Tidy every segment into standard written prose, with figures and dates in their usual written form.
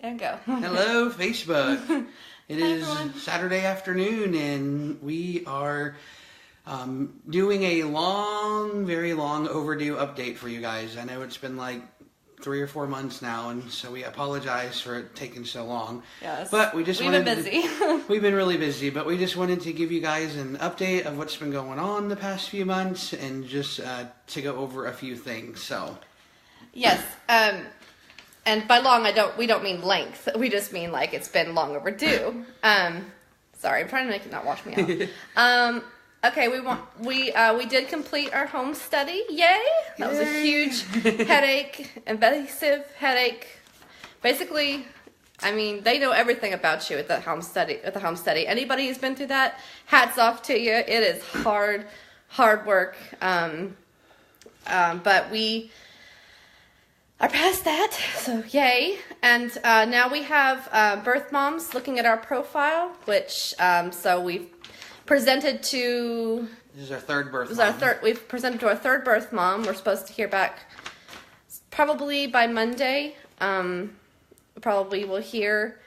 And go. Hello, Facebook. It Hi, is everyone. Saturday afternoon, and we are doing a very long overdue update for you guys. I know it's been like 3 or 4 months now, and so we apologize for it taking so long. Yes. But we've been busy. We've been really busy, but we just wanted to give you guys an update of what's been going on the past few months, and just to go over a few things. So. Yes. And by long, we don't mean length. We just mean like it's been long overdue. Sorry, I'm trying to make it not wash me out. Okay, we did complete our home study. Yay! That was a huge headache, invasive headache. Basically, I mean, they know everything about you at the home study. Anybody who's been through that, hats off to you. It is hard work. But we are past that, so yay. And now we have birth moms looking at our profile, which so we've presented to. This is our third birth mom. We've presented to our third birth mom. We're supposed to hear back probably by Monday. Probably we'll hear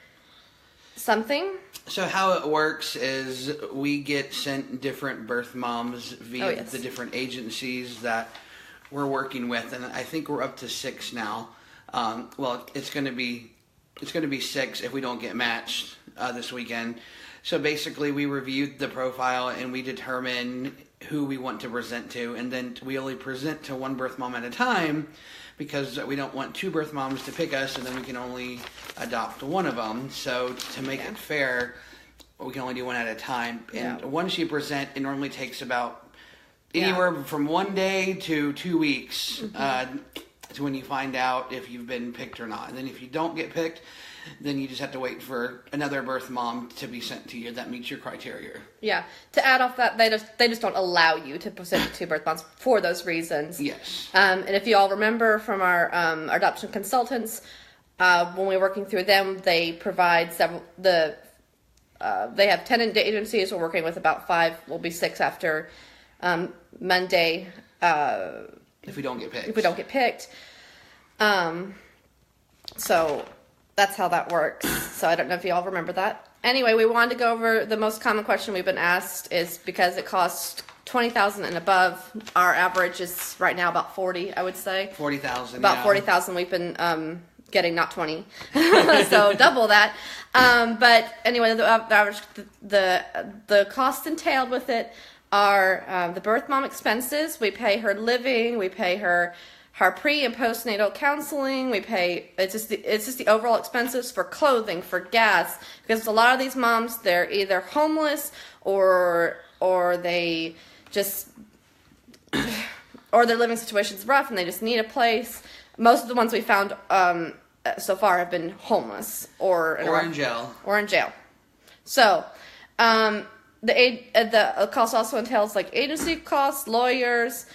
something. So how it works is we get sent different birth moms via the different agencies that we're working with, and I think we're up to 6 now. Well, it's going to be 6 if we don't get matched this weekend. So basically, we reviewed the profile and we determine who we want to present to, and then we only present to one birth mom at a time because we don't want 2 birth moms to pick us, and then we can only adopt one of them. So to make it fair, we can only do one at a time. And once you present, it normally takes about anywhere from 1 day to 2 weeks to when you find out if you've been picked or not. And then if you don't get picked, then you just have to wait for another birth mom to be sent to you that meets your criteria. Yeah. To add off that, they just don't allow you to present to 2 birth moms for those reasons. Yes. And if you all remember from our adoption consultants, when we were working through them, they provide they have 10 agencies. We're working with about 5. We'll be 6 after Monday. If we don't get picked. So that's how that works. So I don't know if you all remember that. Anyway, we wanted to go over the most common question we've been asked is because it costs $20,000 and above. Our average is right now about 40, I would say. 40,000. About 40,000 we've been getting, not 20. So double that. But anyway, the average, the cost entailed with it are the birth mom expenses. We pay her living. We pay her pre and postnatal counseling. We pay it's just the overall expenses for clothing, for gas, because a lot of these moms, they're either homeless or they just or their living situation's rough and they just need a place. Most of the ones we found so far have been homeless or in jail. So the cost also entails like agency costs, lawyers,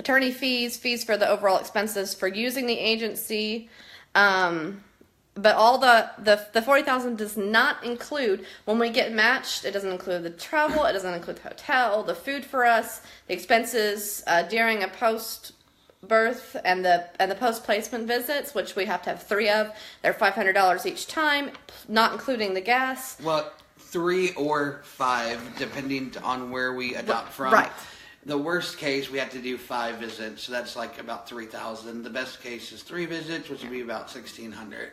attorney fees for the overall expenses for using the agency. But all the $40,000 does not include, when we get matched, it doesn't include the travel, it doesn't include the hotel, the food for us, the expenses during a post-birth and the post-placement visits, which we have to have 3 of. They're $500 each time, not including the gas. Well, 3 or 5, depending on where we adopt from. Right. The worst case, we have to do 5 visits, so that's like about $3,000. The best case is 3 visits, which would be about $1,600.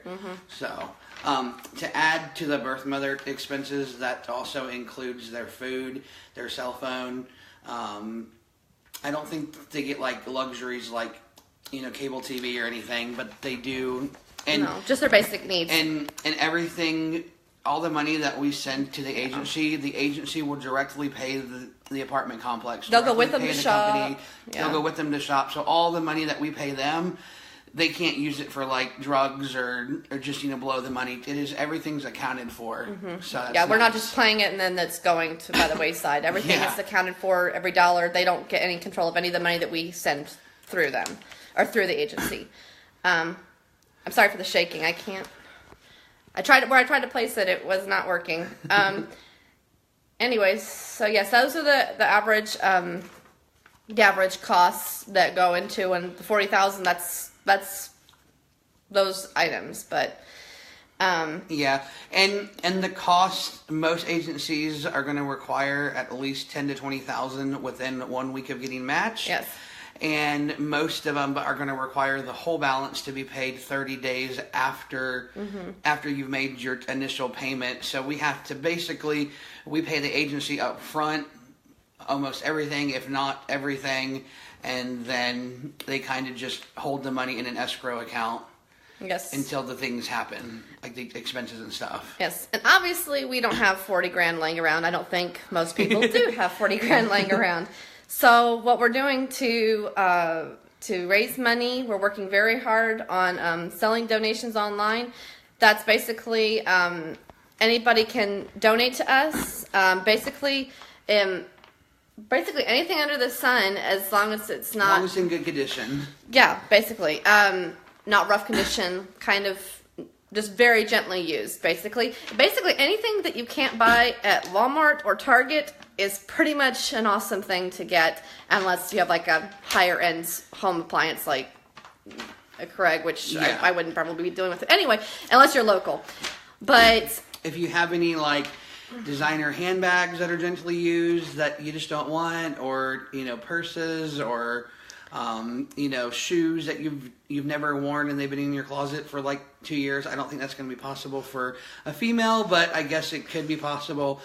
So, to add to the birth mother expenses, that also includes their food, their cell phone. I don't think they get like luxuries like cable TV or anything, but they do. And no, just their basic needs. And everything. All the money that we send to the agency will directly pay the apartment complex. They'll go with them to shop. They'll go with them to shop. So all the money that we pay them, they can't use it for like drugs or just blow the money. Everything's accounted for. So that's we're not just playing it and then that's going to by the wayside. Everything is accounted for. Every dollar. They don't get any control of any of the money that we send through them or through the agency. I'm sorry for the shaking. I can't. I tried to place it. It was not working. Anyways, so yes, those are the average costs that go into, and the $40,000. That's those items, but yeah, and the cost, most agencies are going to require at least 10 to 20,000 within 1 week of getting matched. Yes. And most of them are going to require the whole balance to be paid 30 days after you've made your initial payment. So we have to we pay the agency up front almost everything, if not everything, and then they kind of just hold the money in an escrow account. Yes. Until the things happen, like the expenses and stuff. Yes. And obviously we don't have 40 grand laying around. I don't think most people do have 40 grand laying around. So what we're doing to raise money, we're working very hard on selling donations online. That's basically anybody can donate to us. Basically anything under the sun, as long as it's not... As long as it's in good condition. Yeah, basically. Not rough condition, kind of just very gently used, basically. Basically, anything that you can't buy at Walmart or Target is pretty much an awesome thing to get, unless you have like a higher end home appliance like a Craig, which I wouldn't probably be dealing with it anyway, unless you're local. But if you have any like designer handbags that are gently used that you just don't want, or purses, or shoes that you've never worn and they've been in your closet for like 2 years. I don't think that's going to be possible for a female, but I guess it could be possible.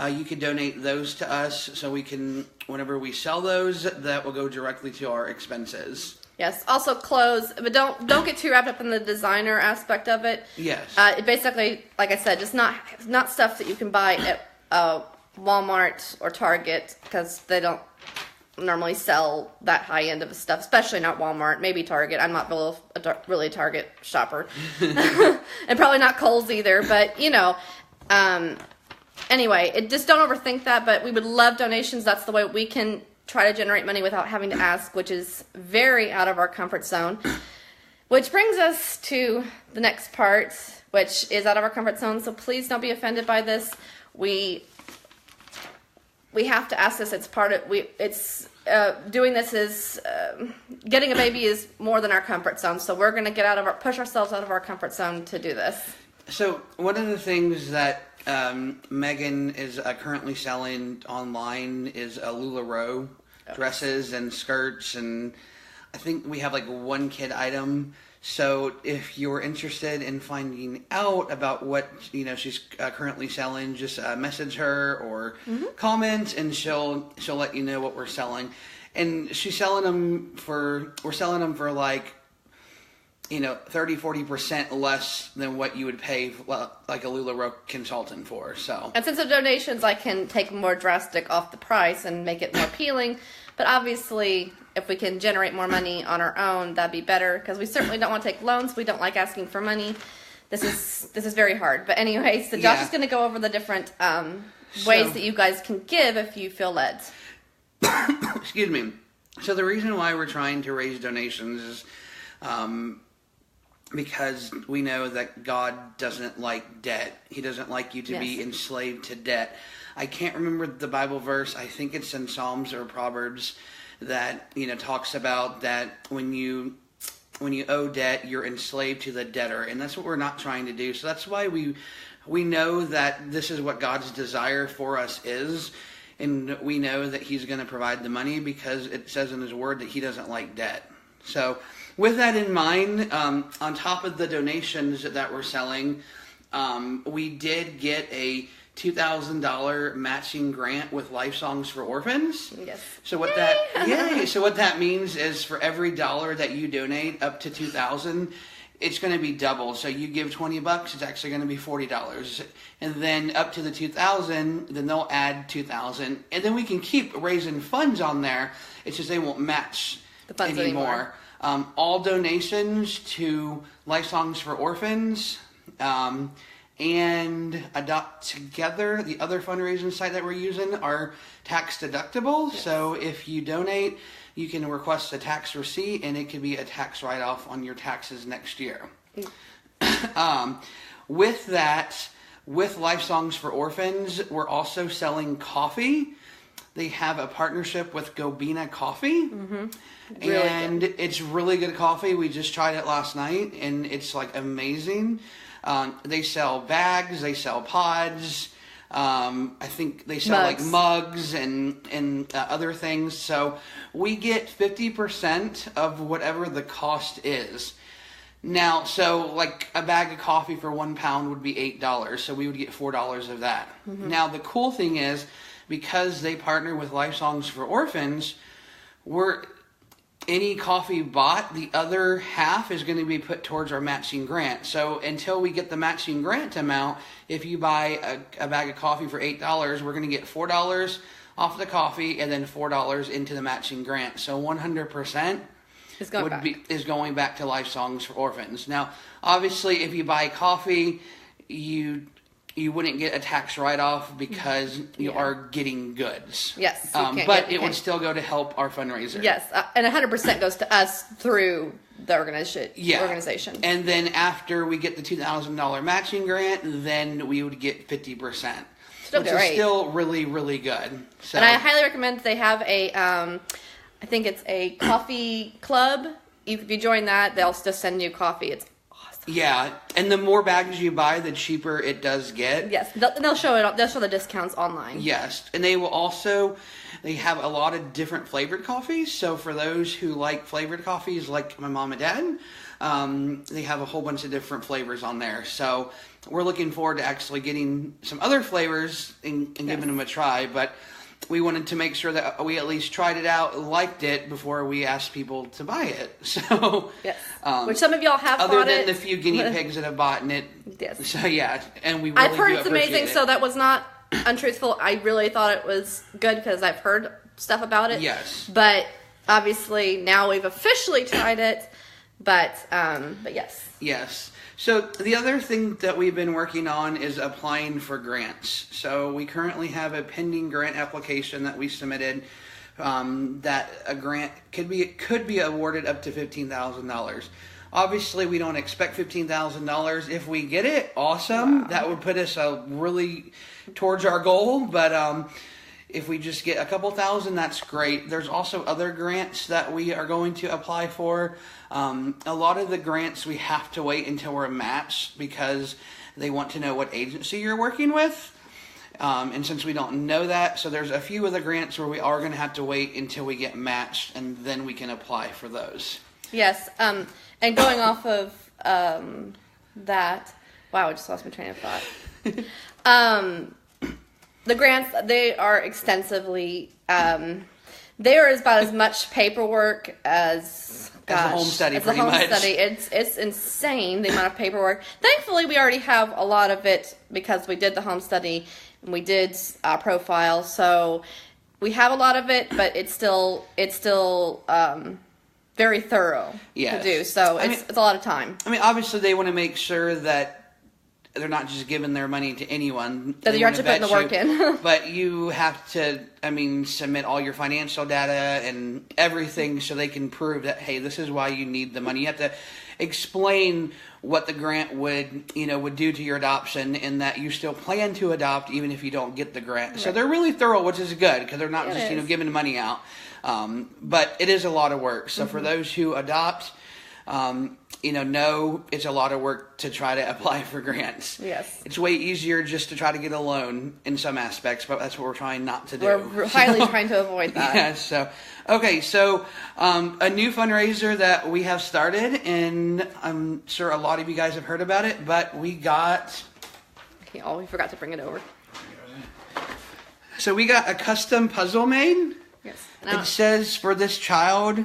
You could donate those to us so we can, whenever we sell those, that will go directly to our expenses. Yes. Also clothes, but don't get too wrapped up in the designer aspect of it. Yes. Basically, like I said, just not stuff that you can buy at Walmart or Target, because they don't normally sell that high end of stuff, especially not Walmart, maybe Target. I'm not really a Target shopper. And probably not Kohl's either, but anyway, just don't overthink that, but we would love donations. That's the way we can try to generate money without having to ask, which is very out of our comfort zone. Which brings us to the next part, which is out of our comfort zone, so please don't be offended by this. We have to ask this. It's part of doing this is getting a baby is more than our comfort zone. So we're going to push ourselves out of our comfort zone to do this. So one of the things that Megan is currently selling online is LuLaRoe dresses and skirts, and I think we have like one kid item. So if you're interested in finding out about what she's currently selling, just message her or comment, and she'll let you know what we're selling. And we're selling them for like 30-40% less than what you would pay like a LuLaRoe consultant for. So, and since the donations, I can take more drastic off the price and make it more appealing. But obviously, if we can generate more money on our own, that'd be better, because we certainly don't want to take loans. We don't like asking for money. This is very hard. But anyway, so Josh is going to go over the different ways that you guys can give if you feel led. Excuse me. So the reason why we're trying to raise donations is because we know that God doesn't like debt. He doesn't like you to be enslaved to debt. I can't remember the Bible verse. I think it's in Psalms or Proverbs that talks about that when you owe debt, you're enslaved to the debtor, and that's what we're not trying to do. So that's why we know that this is what God's desire for us is, and we know that He's going to provide the money because it says in His Word that He doesn't like debt. So with that in mind, on top of the donations that we're selling, we did get a $2,000 matching grant with Life Songs for Orphans. Yes. So what that means is for every dollar that you donate up to $2,000, it's going to be double. So you give $20, it's actually going to be $40. And then up to the $2,000, then they'll add $2,000, and then we can keep raising funds on there. It's just they won't match the funds anymore. All donations to Life Songs for Orphans and Adopt Together, the other fundraising site that we're using, are tax deductible. Yes. So if you donate, you can request a tax receipt, and it could be a tax write-off on your taxes next year. With that, with Life Songs for Orphans, we're also selling coffee. they have a partnership with Gobina Coffee. Mm-hmm. And it's really good coffee. We just tried it last night, and it's like amazing. They sell bags, they sell pods. I think they sell like mugs and other things. So we get 50% of whatever the cost is. Now, so like a bag of coffee for £1 would be $8. So we would get $4 of that. Mm-hmm. Now, the cool thing is, because they partner with Life Songs for Orphans, any coffee bought, the other half is going to be put towards our matching grant. So until we get the matching grant amount, if you buy a bag of coffee for $8, we're going to get $4 off the coffee and then $4 into the matching grant. So 100% is going back to Life Songs for Orphans. Now, obviously, if you buy coffee, you wouldn't get a tax write-off because you are getting goods. Yes. But it would still go to help our fundraiser. Yes, and 100% goes to us through the organization. And then after we get the $2,000 matching grant, then we would get 50%. Which is still really, really good. So. And I highly recommend they have I think it's a coffee club. If you join that, they'll just send you coffee. It's yeah, and the more bags you buy, the cheaper it does get. Yes, they'll show it. They'll show the discounts online. Yes, and they will also. They have a lot of different flavored coffees. So for those who like flavored coffees, like my mom and dad, they have a whole bunch of different flavors on there. So we're looking forward to actually getting some other flavors and giving them a try. But we wanted to make sure that we at least tried it out, liked it before we asked people to buy it. So, yes, which some of y'all have bought it. Other than the few guinea pigs that have bought it. Yes. So yeah, and we really I've heard it's amazing. So that was not untruthful. I really thought it was good because I've heard stuff about it. Yes. But obviously now we've officially tried it. But yes. Yes. So the other thing that we've been working on is applying for grants. So we currently have a pending grant application that we submitted that a grant could be awarded up to $15,000. Obviously, we don't expect $15,000. If we get it, awesome. Wow. That would put us really towards our goal. But if we just get a couple thousand, that's great. There's also other grants that we are going to apply for. A lot of the grants we have to wait until we're matched because they want to know what agency you're working with. And since we don't know that, so there's a few of the grants where we are going to have to wait until we get matched, and then we can apply for those. Yes. And going off of that, wow, I just lost my train of thought. The grants, they are extensively, they are about as much paperwork as a home study, pretty much. It's insane, the amount of paperwork. Thankfully, we already have a lot of it because we did the home study and we did profile. So we have a lot of it, but it's still very thorough to do. So it's a lot of time. I mean, obviously, they want to make sure that they're not just giving their money to anyone. That you're actually putting the work in. But you have to, submit all your financial data and everything so they can prove that, hey, this is why you need the money. You have to explain what the grant would do to your adoption and that you still plan to adopt even if you don't get the grant. Right. So they're really thorough, which is good because they're not just, giving money out. But it is a lot of work. So for those who adopt, no, it's a lot of work to try to apply for grants. Yes. It's way easier just to try to get a loan in some aspects, but that's what we're trying not to do. We're highly trying to avoid that. Yeah, so, okay, so a new fundraiser that we have started, and I'm sure a lot of you guys have heard about it, but we got... Okay, we forgot to bring it over. So we got a custom puzzle made. Yes. It says, for this child...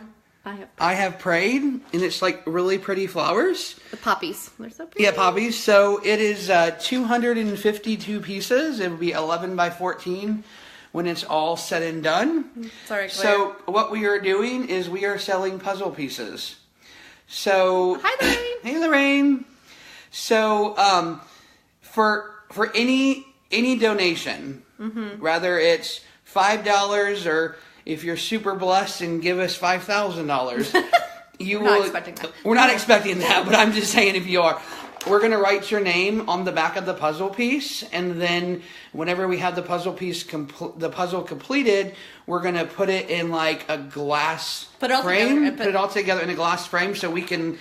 I have prayed, and it's like really pretty flowers. The poppies. They're so pretty. Yeah, poppies. So it is 252 pieces. It will be 11 by 14 when it's all said and done. Sorry, Claire. So what we are doing is we are selling puzzle pieces. So hi, Lorraine. Hey, Lorraine. So for any donation, whether it's $5 or if you're super blessed and give us $5,000, you will. Not expecting that. We're not expecting that, but I'm just saying if you are, we're going to write your name on the back of the puzzle piece, and then whenever we have the puzzle piece completed, we're going to put it in like a glass frame. Put it all together in a glass frame so we can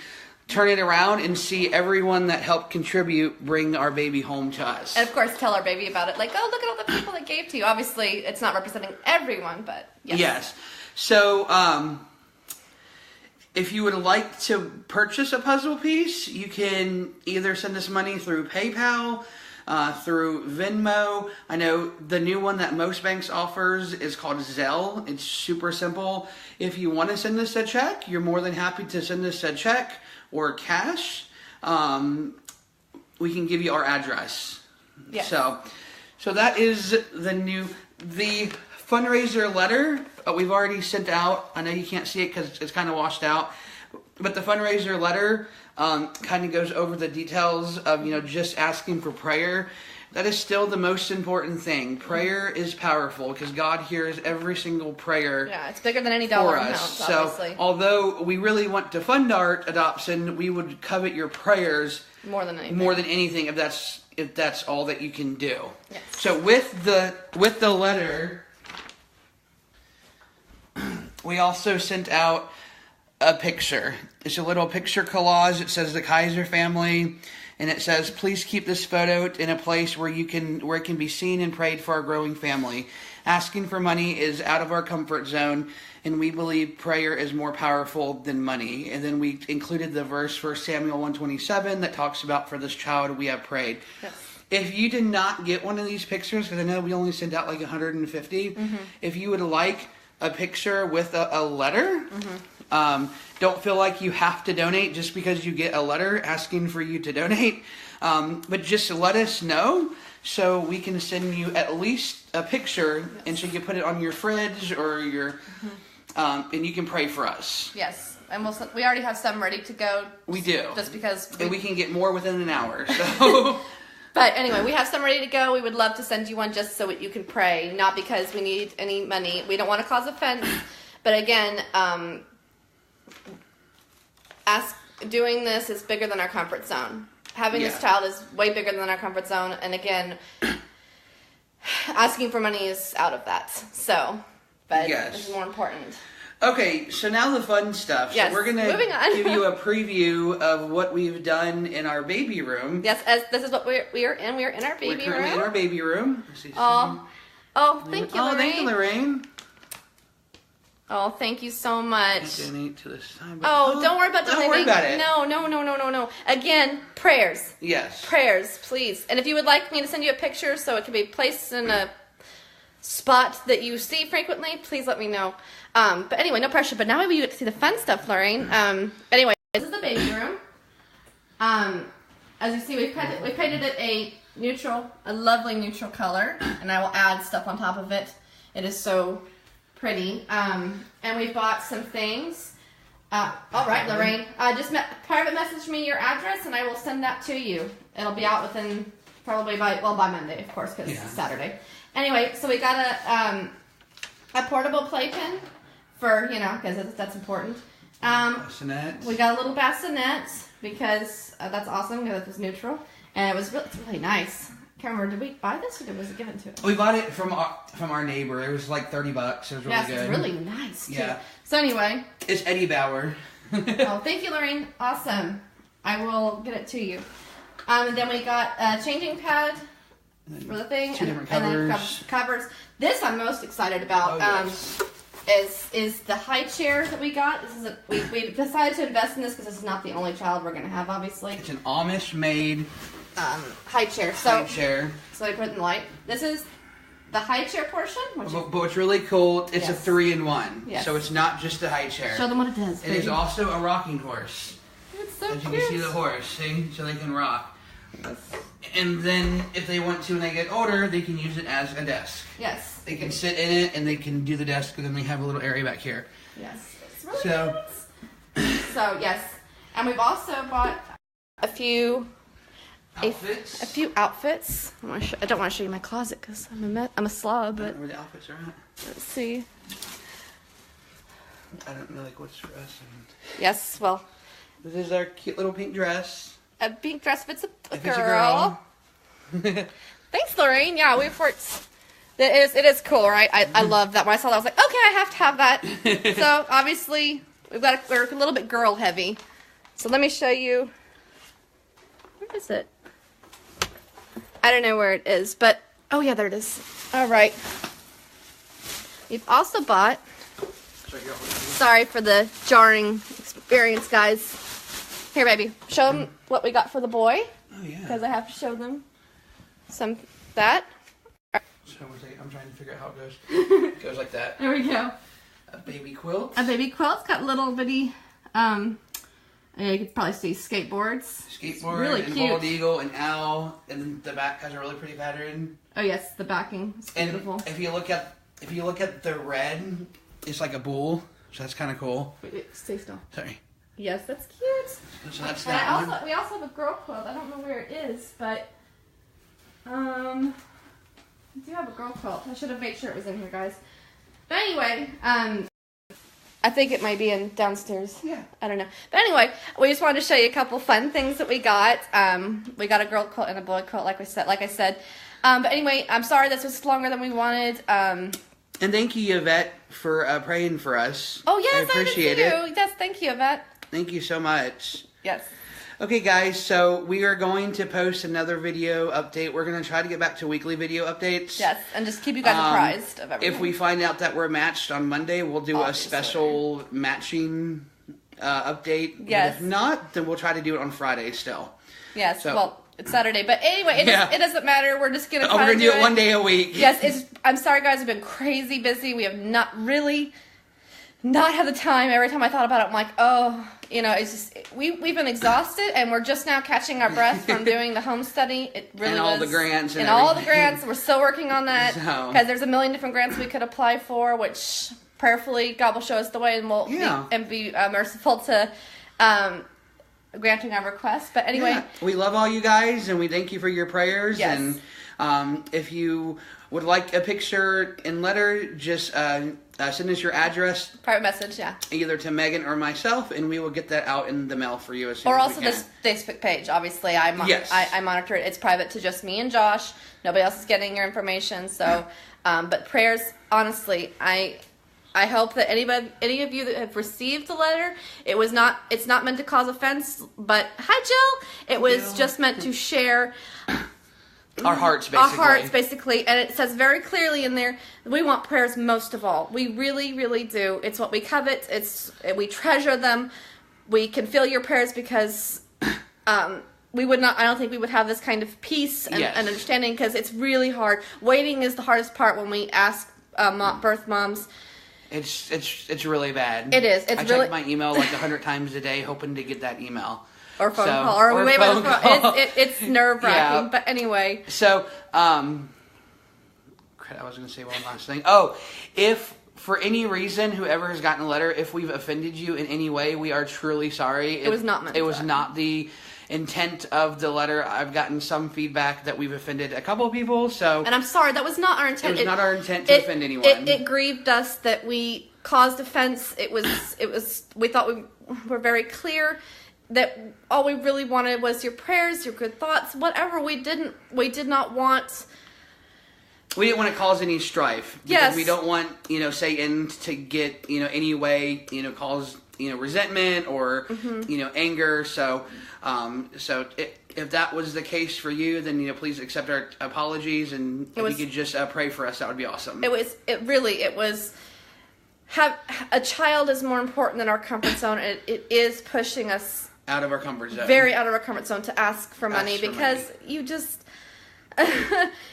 turn it around and see everyone that helped contribute bring our baby home to us. And of course, tell our baby about it. Like, oh, look at all the people that gave to you. Obviously, it's not representing everyone, but yes. Yes. So, if you would like to purchase a puzzle piece, you can either send us money through PayPal, through Venmo. I know the new one that most banks offers is called Zelle. It's super simple. If you want to send us a check, you're more than happy to send us a check or cash. We can give you our address. Yes. So that is the fundraiser letter we've already sent out. I know you can't see it because it's kind of washed out, but the fundraiser letter kind of goes over the details of, just asking for prayer. That is still the most important thing. Prayer is powerful because God hears every single prayer. Yeah, it's bigger than any dollar amount, obviously. So, although we really want to fund our adoption, we would covet your prayers more than anything if that's all that you can do. Yes. So with the letter, we also sent out a picture. It's a little picture collage. It says the Kaiser family, and it says, please keep this photo in a place where it can be seen and prayed for our growing family. Asking for money is out of our comfort zone, and we believe prayer is more powerful than money. And then we included the verse 1 Samuel 1:27 that talks about, for this child we have prayed. Yes. If you did not get one of these pictures, because I know we only sent out like 150, if you would like a picture with a letter, don't feel like you have to donate just because you get a letter asking for you to donate, but just let us know so we can send you at least a picture, and so you can put it on your fridge or your and you can pray for us. Yes, and we already have some ready to go. We do, just because and we can get more within an hour. So. But anyway, we have some ready to go. We would love to send you one just so that you can pray, not because we need any money. We don't want to cause offense. But again, doing this is bigger than our comfort zone. Having this child is way bigger than our comfort zone. And again, asking for money is out of that. So, but this is more important. Okay, so now the fun stuff. Yes, so we're going to give you a preview of what we've done in our baby room. Yes, this is what we are in. We are in our baby room. We're currently in our baby room. Thank you, Lorraine. Oh, thank you, Lorraine. Oh, thank you so much. Donate to this time. Don't worry about donating. Don't worry about it. No. Again, prayers. Yes. Prayers, please. And if you would like me to send you a picture so it can be placed in a spot that you see frequently, please let me know. But anyway, no pressure. But now maybe you get to see the fun stuff, Lorraine. Anyway, this is the baby room. As you see, we've painted it a lovely neutral color, and I will add stuff on top of it. It is so pretty. And we've bought some things. All right, Lorraine. Just private message me your address, and I will send that to you. It'll be out within probably by Monday, of course, because it's Saturday. Anyway, so we got a portable playpen for, because that's important. Bassinet. We got a little bassinet because that's awesome because it was neutral, and it's really nice. I can't remember, did we buy this or was it given to us? We bought it from our neighbor. It was like $30. It was really good. It's really nice too. Yeah. So anyway. It's Eddie Bauer. Oh, thank you, Lorraine. Awesome. I will get it to you. And then we got a changing pad for the thing. Two different covers. And then covers. This I'm most excited about. Is the high chair that we got. This is we decided to invest in this because this is not the only child we're going to have, obviously. It's an Amish-made high chair. So I put it in the light. This is the high chair portion. But what's really cool, it's a 3-in-1. Yes. So it's not just the high chair. Show them what it does. It is also a rocking horse. It's so As you cute. can see the horse, see? So they can rock. And then if they want to when they get older, they can use it as a desk. Yes. They can sit in it and they can do the desk, and then they have a little area back here. Yes. It's really nice. So, yes. And we've also bought a few outfits. A few outfits. I don't want to show you my closet because I'm a slob. But I don't know where the outfits are at. Let's see. I don't know what's for us. Yes. Well. This is our cute little pink dress. a pink dress if it's a girl. Thanks, Lorraine. Yeah, we've worked. It is cool, right? I love that. When I saw that, I was like, okay, I have to have that. So obviously, we're a little bit girl heavy. So let me show you. Where is it? I don't know where it is, but oh yeah, there it is. All right. We've also bought. Sorry for the jarring experience, guys. Here, baby. Show them what we got for the boy. Oh yeah. Because I have to show them that. So I'm trying to figure out how it goes. It goes like that. There we go. A baby quilt. A baby quilt's got little bitty, you could probably see skateboards. Skateboard, really and cute. bald eagle, and owl, and the back has a really pretty pattern. Oh yes, the backing is beautiful. And if you look at the red, it's like a bull, so that's kind of cool. Wait, stay still. Sorry. Yes, that's cute. So that's And that one. we also have a girl quilt. I don't know where it is, but I do have a girl quilt. I should have made sure it was in here, guys. But anyway, I think it might be in downstairs. Yeah. I don't know. But anyway, we just wanted to show you a couple fun things that we got. We got a girl quilt and a boy quilt, like I said. But anyway, I'm sorry this was longer than we wanted. And thank you, Yvette, for praying for us. Oh yes, I appreciate it. Yes, thank you, Yvette. Thank you so much. Yes. Okay, guys, so we are going to post another video update. We're going to try to get back to weekly video updates. Yes, and just keep you guys apprised of everything. If we find out that we're matched on Monday, we'll do Obviously. a special matching update. Yes. But if not, then we'll try to do it on Friday still. Yes, So- well, it's Saturday. But anyway, it doesn't matter. We're just going to try We're to going to do it one day a week. Yes, I'm sorry, guys. We've been crazy busy. We have not had the time. Every time I thought about it, I'm like, oh, it's just, we've been exhausted, and we're just now catching our breath from doing the home study. It really And all was. the grants and all the everything. grants. We're still working on that because there's a million different grants we could apply for, which prayerfully God will show us the way, and we'll be merciful to granting our requests. But anyway, we love all you guys, and we thank you for your prayers. Yes. And if you would like a picture and letter, just send us your address, private message, either to Megan or myself, and we will get that out in the mail for you as soon or as also we can. this Facebook page. Obviously, I monitor it. It's private to just me and Josh. Nobody else is getting your information. So, but prayers, honestly, I hope that any of you that have received the letter, it's not meant to cause offense. But hi, Jill. It was just meant to share. Our hearts, basically. And it says very clearly in there, we want prayers most of all. We really, really do. It's what we covet. We treasure them. We can feel your prayers because we would not. I don't think we would have this kind of peace and understanding because it's really hard. Waiting is the hardest part when we ask birth moms. It's really bad. It is. I check my email like 100 times a day, hoping to get that email. Or phone call. Or we wait by the phone. It's nerve-wracking. Yeah. But anyway. So, I was going to say one last thing. Oh, if for any reason, whoever has gotten a letter, if we've offended you in any way, we are truly sorry. It was not meant It was not the intent of the letter. I've gotten some feedback that we've offended a couple of people. So, and I'm sorry, that was not our intent. It was not our intent to offend anyone. It grieved us that we caused offense. It was. We thought we were very clear that all we really wanted was your prayers, your good thoughts, whatever. We did not want. We didn't want to cause any strife. Yes. We don't want, Satan to get, any way, cause, resentment or, anger. So, if that was the case for you, then, please accept our apologies. And if you could just pray for us, that would be awesome. It was, a child is more important than our comfort zone. It is pushing us out of our comfort zone. Very out of our comfort zone to ask for money because you just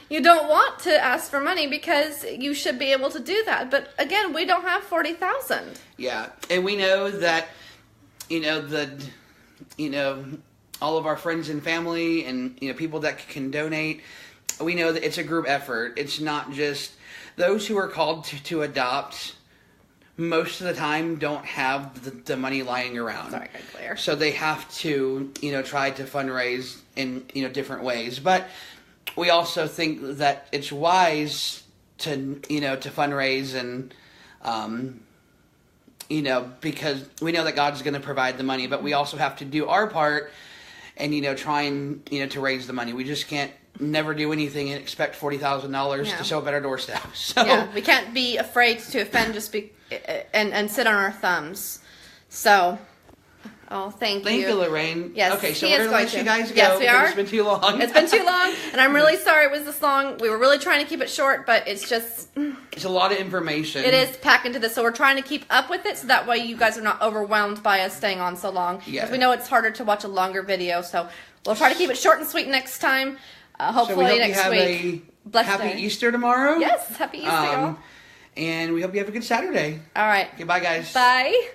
you don't want to ask for money because you should be able to do that. But again, we don't have 40,000. Yeah, and we know that all of our friends and family and people that can donate. We know that it's a group effort. It's not just those who are called to adopt. Most of the time don't have the money lying around. Sorry, clear. So they have to, try to fundraise in, different ways. But we also think that it's wise to, to fundraise and, because we know that God's going to provide the money. But we also have to do our part and trying to raise the money. We just can't never do anything and expect $40,000 to show up at our doorstep. So we can't be afraid to offend and sit on our thumbs. So. Oh, thank you, Lorraine. Yes, okay, so we're going to let you guys go. Yes, we are. It's been too long. It's been too long, and I'm really sorry it was this long. We were really trying to keep it short, but it's just... It's a lot of information. It is packed into this, so we're trying to keep up with it, so that way you guys are not overwhelmed by us staying on so long. Because we know it's harder to watch a longer video, so we'll try to keep it short and sweet next time. Hopefully next week. Blessed Happy day. Easter tomorrow. Yes, Happy Easter, y'all. And we hope you have a good Saturday. All right. Okay, bye, guys. Bye.